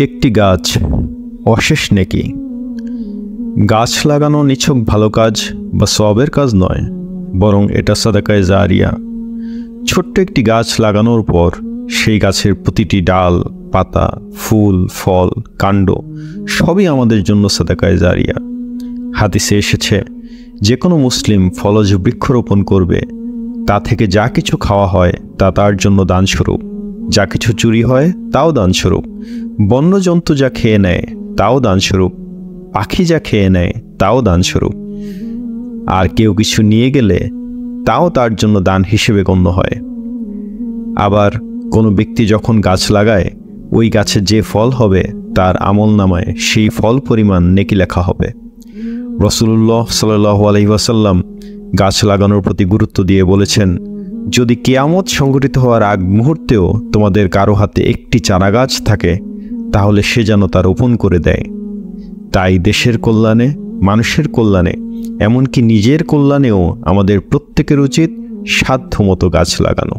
একটি গাছ অশেষ নেকি। গাছ লাগানো নিছক ভালো কাজ বা সওয়াবের কাজ নয়, বরং এটা সাদাকায়ে জারিয়া। ছোট্ট একটি গাছ লাগানোর পর সেই গাছের প্রতিটি ডাল, পাতা, ফুল, ফল, কাণ্ড সবই আমাদের জন্য সাদাকায়ে জারিয়া। হাদিসে এসেছে, যে কোনো মুসলিম ফলজ বৃক্ষরোপণ করবে, তা থেকে যা কিছু খাওয়া হয় তা তার জন্য দানস্বরূপ, যা কিছু চুরি হয় তাও দানস্বরূপ, বন্যজন্তু যা খেয়ে নেয় তাও দানস্বরূপ, পাখি যা খেয়ে নেয় তাও দানস্বরূপ, আর কেউ কিছু নিয়ে গেলে তাও তার জন্য দান হিসেবে গণ্য হয়। আবার কোনো ব্যক্তি যখন গাছ লাগায়, ওই গাছে যে ফল হবে তার আমলনামায় সেই ফল পরিমাণ নেকি লেখা হবে। রাসূলুল্লাহ সাল্লাল্লাহু আলাইহি ওয়াসাল্লাম গাছ লাগানোর প্রতি গুরুত্ব দিয়ে বলেছেন, যদি কিয়ামত সংঘটিত হওয়ার আগ মুহূর্তেও তোমাদের কারো হাতে একটি চারা গাছ থাকে, তাহলে সে যেন তা রোপণ করে দেয়। তাই দেশের কল্যাণে, মানুষের কল্যাণে, এমনকি নিজের কল্যাণেও আমাদের প্রত্যেকের উচিত সাধ্যমতো গাছ লাগানো।